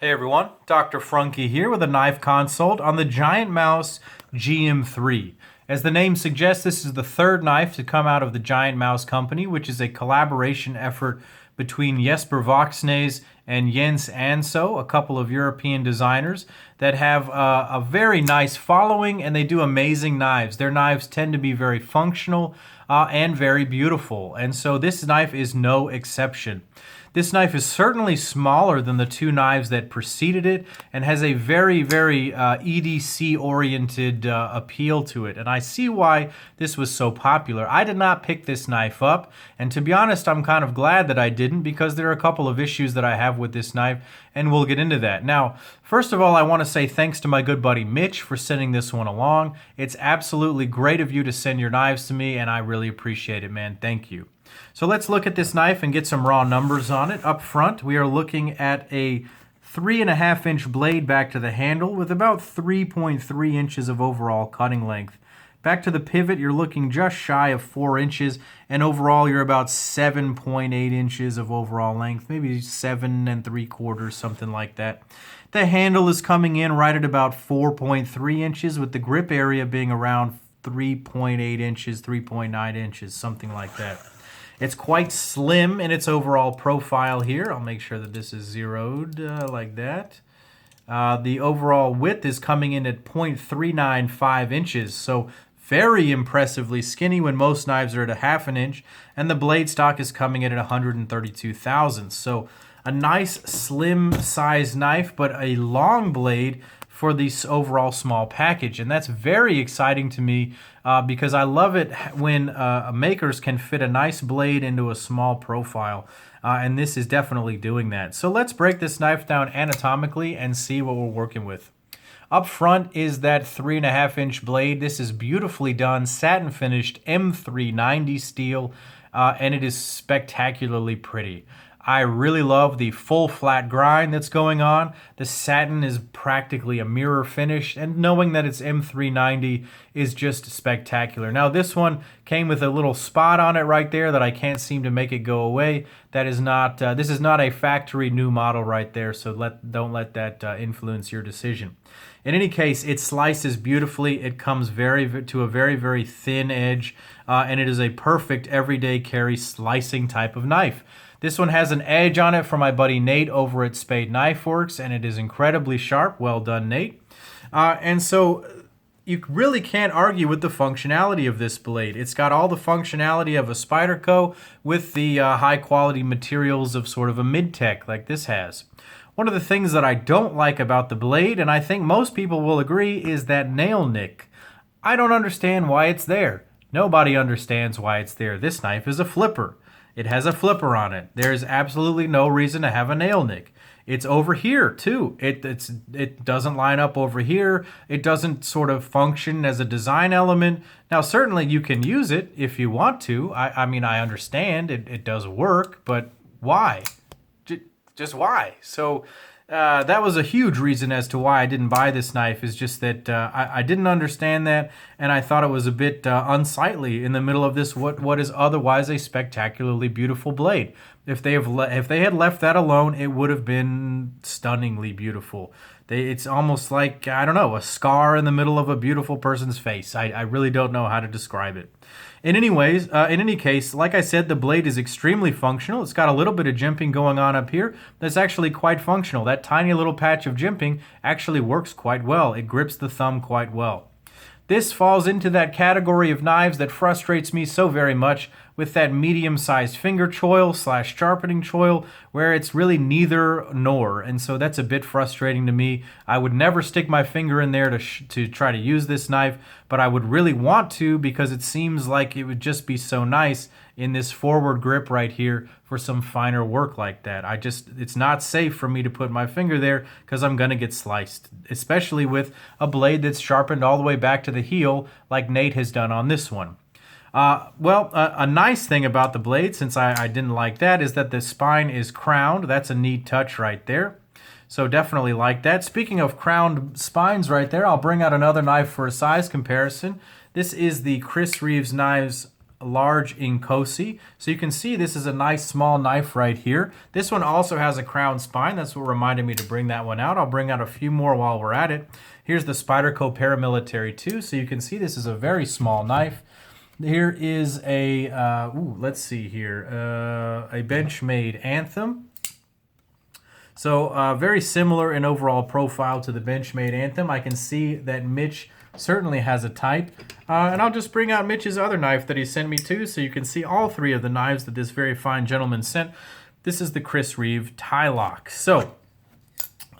Hey everyone, Dr. Frunkey here with a knife consult on the GiantMouse GM3. As the name suggests, this is the third knife to come out of the GiantMouse company, which is a collaboration effort between Jesper Voxnaes and Jens Anso, a couple of European designers that have a very nice following, and they do amazing knives. Their knives tend to be very functional and very beautiful, and so this knife is no exception. This knife is certainly smaller than the two knives that preceded it and has a very, very EDC-oriented appeal to it. And I see why this was so popular. I did not pick this knife up, and to be honest, I'm kind of glad that I didn't because there are a couple of issues that I have with this knife, and we'll get into that. Now, first of all, I want to say thanks to my good buddy Mitch for sending this one along. It's absolutely great of you to send your knives to me, and I really appreciate it, man. Thank you. So let's look at this knife and get some raw numbers on it. Up front, we are looking at a 3.5-inch blade back to the handle with about 3.3 inches of overall cutting length. Back to the pivot, you're looking just shy of 4 inches, and overall you're about 7.8 inches of overall length, maybe 7 3/4, something like that. The handle is coming in right at about 4.3 inches, with the grip area being around 3.8 inches, 3.9 inches, something like that. It's quite slim in its overall profile here. I'll make sure that this is zeroed like that. The overall width is coming in at 0.395 inches, so very impressively skinny when most knives are at a 1/2 inch, and the blade stock is coming in at 132 thousandths. So a nice slim size knife, but a long blade for this overall small package, and that's very exciting to me because I love it when makers can fit a nice blade into a small profile, and this is definitely doing that. So let's break this knife down anatomically and see what we're working with. Up front is that 3.5-inch blade. This is beautifully done, satin finished M390 steel, and it is spectacularly pretty. I really love the full flat grind that's going on. The satin is practically a mirror finish, and knowing that it's M390 is just spectacular. Now this one came with a little spot on it right there that I can't seem to make it go away. That is not. This is not a factory new model right there, so don't let that influence your decision. In any case, it slices beautifully. It comes to a very, very thin edge, and it is a perfect everyday carry slicing type of knife. This one has an edge on it from my buddy Nate over at Spade Knife Works, and it is incredibly sharp. Well done, Nate. And so you really can't argue with the functionality of this blade. It's got all the functionality of a Spyderco with the high-quality materials of sort of a mid-tech like this has. One of the things that I don't like about the blade, and I think most people will agree, is that nail nick. I don't understand why it's there. Nobody understands why it's there. This knife is a flipper. It has a flipper on it. There's absolutely no reason to have a nail nick. It's over here too. It doesn't line up over here. It doesn't sort of function as a design element. Now certainly you can use it if you want to. I mean, I understand it does work, but why? Just why? So that was a huge reason as to why I didn't buy this knife, is just that I didn't understand that, and I thought it was a bit unsightly in the middle of this what is otherwise a spectacularly beautiful blade. If they had left that alone, it would have been stunningly beautiful. It's almost like, I don't know, a scar in the middle of a beautiful person's face. I really don't know how to describe it. In any case, like I said, the blade is extremely functional. It's got a little bit of jimping going on up here. That's actually quite functional. That tiny little patch of jimping actually works quite well. It grips the thumb quite well. This falls into that category of knives that frustrates me so very much, with that medium-sized finger choil / sharpening choil, where it's really neither nor, and so that's a bit frustrating to me. I would never stick my finger in there to try to use this knife, but I would really want to, because it seems like it would just be so nice in this forward grip right here for some finer work like that. It's not safe for me to put my finger there because I'm gonna get sliced, especially with a blade that's sharpened all the way back to the heel like Nate has done on this one. A nice thing about the blade, since I didn't like that, is that the spine is crowned. That's a neat touch right there. So definitely like that. Speaking of crowned spines right there, I'll bring out another knife for a size comparison. This is the Chris Reeves Knives large inkosi. So you can see this is a nice small knife right here. This one also has a crown spine. That's what reminded me to bring that one out. I'll bring out a few more while we're at it. Here's the Spyderco Paramilitary 2. So you can see this is a very small knife. Here is a, let's see here, a Benchmade Anthem. So very similar in overall profile to the Benchmade Anthem. I can see that Mitch certainly has a type. And I'll just bring out Mitch's other knife that he sent me too, so you can see all three of the knives that this very fine gentleman sent. This is the Chris Reeve Tie Lock. So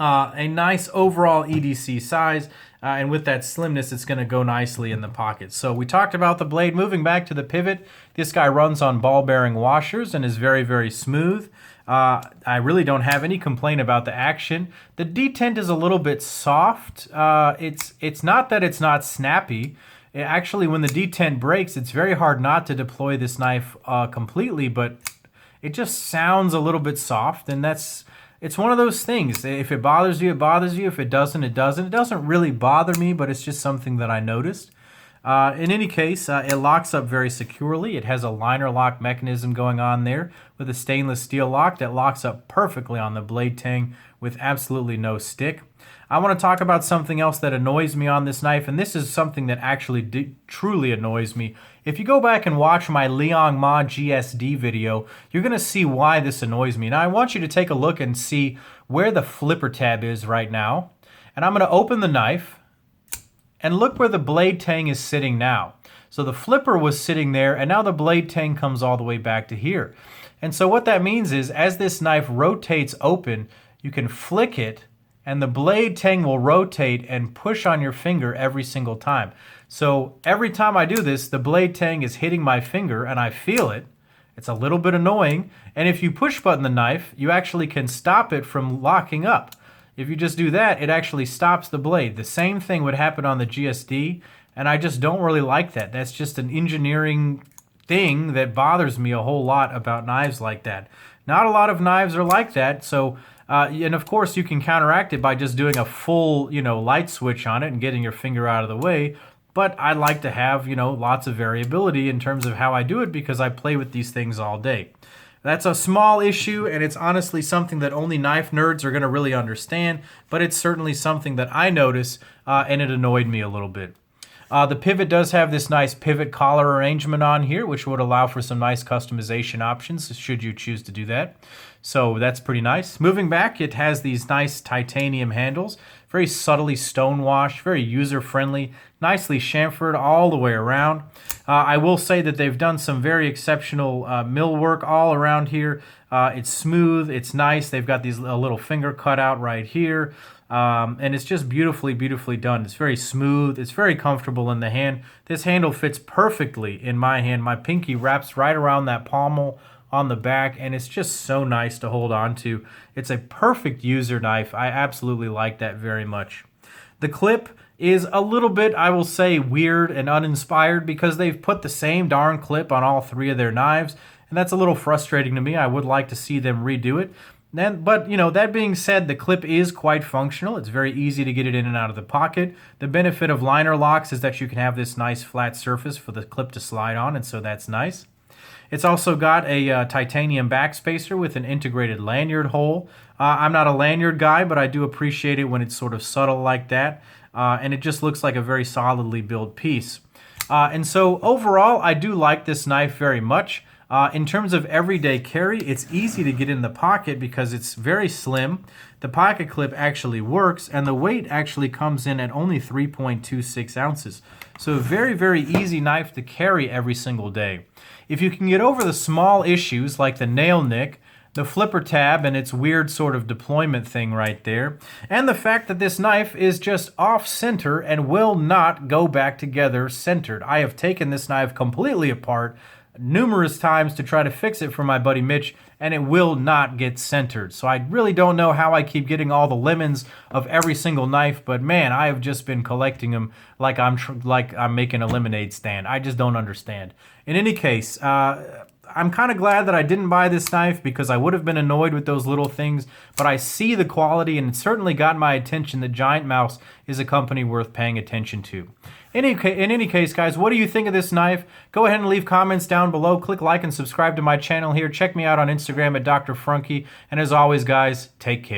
a nice overall EDC size, and with that slimness, it's going to go nicely in the pocket. So we talked about the blade. Moving back to the pivot, this guy runs on ball bearing washers and is very, very smooth. I really don't have any complaint about the action. The detent is a little bit soft. It's not that it's not snappy. Actually, when the detent breaks, it's very hard not to deploy this knife completely, but it just sounds a little bit soft, and it's one of those things. If it bothers you, it bothers you. If it doesn't, it doesn't. It doesn't really bother me, but it's just something that I noticed. In any case, it locks up very securely. It has a liner lock mechanism going on there with a stainless steel lock that locks up perfectly on the blade tang with absolutely no stick. I want to talk about something else that annoys me on this knife, and this is something that actually truly annoys me. If you go back and watch my Liang Ma GSD video, you're going to see why this annoys me. Now, I want you to take a look and see where the flipper tab is right now. And I'm going to open the knife, and look where the blade tang is sitting now. So the flipper was sitting there, and now the blade tang comes all the way back to here. And so what that means is, as this knife rotates open, you can flick it, and the blade tang will rotate and push on your finger every single time. So every time I do this, the blade tang is hitting my finger, and I feel it. It's a little bit annoying. And if you push button the knife, you actually can stop it from locking up. If you just do that, it actually stops the blade. The same thing would happen on the GSD, and I just don't really like that. That's just an engineering thing that bothers me a whole lot about knives like that. Not a lot of knives are like that, so, and of course you can counteract it by just doing a full, light switch on it and getting your finger out of the way, but I like to have, lots of variability in terms of how I do it because I play with these things all day. That's a small issue, and it's honestly something that only knife nerds are going to really understand, but it's certainly something that I notice, and it annoyed me a little bit. The pivot does have this nice pivot collar arrangement on here, which would allow for some nice customization options, should you choose to do that. So that's pretty nice. Moving back, it has these nice titanium handles, very subtly stonewashed, very user-friendly, nicely chamfered all the way around. I will say that they've done some very exceptional mill work all around here. It's smooth, it's nice. They've got these a little finger cutout right here. And it's just beautifully, beautifully done. It's very smooth. It's very comfortable in the hand. This handle fits perfectly in my hand. My pinky wraps right around that pommel on the back, and it's just so nice to hold on to. It's a perfect user knife. I absolutely like that very much. The clip is a little bit, I will say, weird and uninspired because they've put the same darn clip on all three of their knives, and that's a little frustrating to me. I would like to see them redo it. But, that being said, the clip is quite functional. It's very easy to get it in and out of the pocket. The benefit of liner locks is that you can have this nice flat surface for the clip to slide on, and so that's nice. It's also got a titanium backspacer with an integrated lanyard hole. I'm not a lanyard guy, but I do appreciate it when it's sort of subtle like that, and it just looks like a very solidly built piece. And so overall, I do like this knife very much. In terms of everyday carry, it's easy to get in the pocket because it's very slim. The pocket clip actually works, and the weight actually comes in at only 3.26 ounces. So a very, very easy knife to carry every single day. If you can get over the small issues like the nail nick, the flipper tab and its weird sort of deployment thing right there, and the fact that this knife is just off-center and will not go back together centered. I have taken this knife completely apart numerous times to try to fix it for my buddy Mitch, and it will not get centered. So I really don't know how I keep getting all the lemons of every single knife, but man, I have just been collecting them like I'm making a lemonade stand. I just don't understand. In any case, I'm kind of glad that I didn't buy this knife because I would have been annoyed with those little things, but I see the quality and it certainly got my attention that GiantMouse is a company worth paying attention to. In any case, guys, what do you think of this knife? Go ahead and leave comments down below. Click like and subscribe to my channel here. Check me out on Instagram at Dr. Frunkey. And as always, guys, take care.